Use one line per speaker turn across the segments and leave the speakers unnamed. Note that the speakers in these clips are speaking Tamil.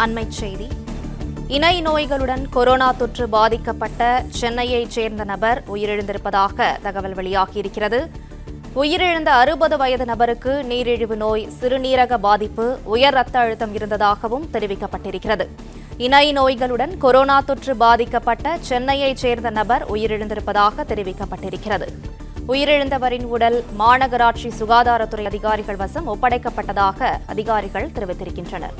அண்மைச் செய்தி. இணை நோய்களுடன் கொரோனா தொற்று பாதிக்கப்பட்ட சென்னையைச் சேர்ந்த நபர் உயிரிழந்திருப்பதாக தகவல் வெளியாகியிருக்கிறது. உயிரிழந்த 60 வயது நபருக்கு நீரிழிவு நோய், சிறுநீரக பாதிப்பு, உயர் ரத்த அழுத்தம் இருந்ததாகவும் தெரிவிக்கப்பட்டிருக்கிறது. இணை நோய்களுடன் கொரோனா தொற்று பாதிக்கப்பட்ட சென்னையைச் சேர்ந்த நபர் உயிரிழந்திருப்பதாக தெரிவிக்கப்பட்டிருக்கிறது. உயிரிழந்தவரின் உடல் மாநகராட்சி சுகாதாரத்துறை அதிகாரிகள் வசம் ஒப்படைக்கப்பட்டதாக அதிகாரிகள் தெரிவித்திருக்கின்றனர்.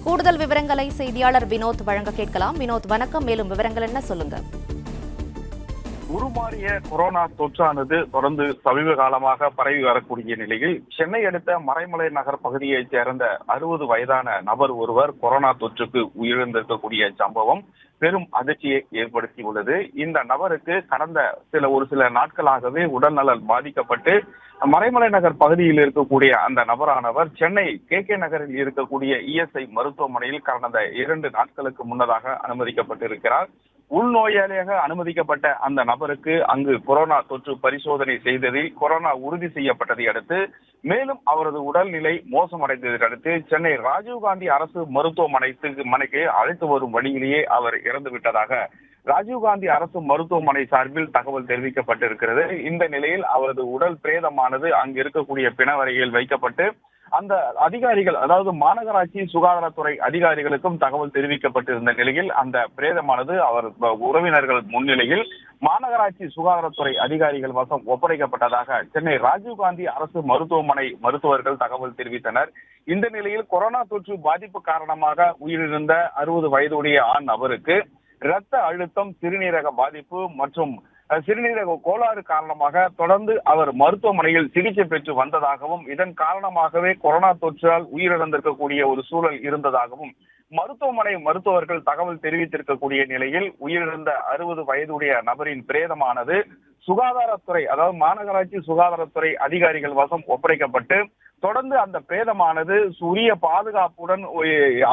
கூடுதல் விவரங்களை செய்தியாளர் வினோத் வழங்க கேட்கலாம். வினோத், வணக்கம். மேலும் விவரங்கள் என்ன, சொல்லுங்க.
உருமாறிய கொரோனா தொற்றானது தொடர்ந்து சமீப காலமாக பரவி வரக்கூடிய நிலையில் சென்னை அடுத்த மறைமலை நகர் பகுதியைச் சேர்ந்த 60 வயதான நபர் ஒருவர் கொரோனா தொற்றுக்கு உயிரிழந்திருக்கக்கூடிய சம்பவம் பெரும் அதிர்ச்சியை ஏற்படுத்தியுள்ளது. இந்த நபருக்கு கடந்த ஒரு சில நாட்களாகவே உடல்நலம் பாதிக்கப்பட்டு மறைமலை நகர் பகுதியில் இருக்கக்கூடிய அந்த நபரானவர் சென்னை KK நகரில் இருக்கக்கூடிய ESI மருத்துவமனையில் கடந்த 2 நாட்களுக்கு முன்னதாக அனுமதிக்கப்பட்டிருக்கிறார். உள்நோயாளியாக அனுமதிக்கப்பட்ட அந்த நபருக்கு அங்கு கொரோனா தொற்று பரிசோதனை செய்ததில் கொரோனா உறுதி செய்யப்பட்டதை அடுத்து மேலும் அவரது உடல்நிலை மோசமடைந்ததை அடுத்து சென்னை ராஜீவ்காந்தி அரசு மருத்துவமனைக்கு அழைத்து வரும் வழியிலேயே அவர் இறந்துவிட்டதாக ராஜீவ்காந்தி அரசு மருத்துவமனை சார்பில் தகவல் தெரிவிக்கப்பட்டிருக்கிறது. இந்த நிலையில் அவரது உடல் பிரேதமானது அங்கு இருக்கக்கூடிய பிணவரையில் வைக்கப்பட்டு அந்த அதிகாரிகள், அதாவது மாநகராட்சி சுகாதாரத்துறை அதிகாரிகளுக்கும் தகவல் தெரிவிக்கப்பட்டிருந்த நிலையில் அந்த பிரேதமானது அவர் உறவினர்கள் முன்னிலையில் மாநகராட்சி சுகாதாரத்துறை அதிகாரிகள் வசம் ஒப்படைக்கப்பட்டதாக சென்னை ராஜீவ்காந்தி அரசு மருத்துவமனை மருத்துவர்கள் தகவல் தெரிவித்தனர். இந்த நிலையில் கொரோனா தொற்று பாதிப்பு காரணமாக உயிரிழந்த 60 வயதுடைய ஆண் நபருக்கு இரத்த அழுத்தம், சிறுநீரக பாதிப்பு மற்றும் சிறுநீரக கோளாறு காரணமாக தொடர்ந்து அவர் மருத்துவமனையில் சிகிச்சை பெற்று வந்ததாகவும் இதன் காரணமாகவே கொரோனா தொற்றால் உயிரிழந்திருக்கக்கூடிய ஒரு சூழல் இருந்ததாகவும் மருத்துவமனை மருத்துவர்கள் தகவல் தெரிவித்திருக்கக்கூடிய நிலையில் உயிரிழந்த 60 வயதுடைய நபரின் பிரேதமானது சுகாதாரத்துறை, அதாவது மாநகராட்சி சுகாதாரத்துறை அதிகாரிகள் வசம் ஒப்படைக்கப்பட்டு தொடர்ந்து அந்த பிரேதமானது உரிய பாதுகாப்புடன்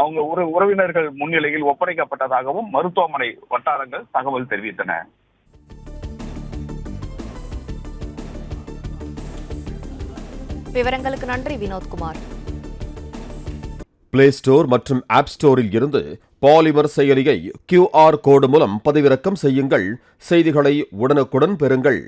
அவங்க உறவினர்கள் முன்னிலையில் ஒப்படைக்கப்பட்டதாகவும் மருத்துவமனை வட்டாரங்கள் தகவல் தெரிவித்தன.
விவரங்களுக்கு நன்றி வினோத்குமார்.
பிளே ஸ்டோர் மற்றும் ஆப் ஸ்டோரில் இருந்து பாலிமர் செயலியை QR கோடு மூலம் பதிவிறக்கம் செய்யுங்கள். செய்திகளை உடனுக்குடன் பெறுங்கள்.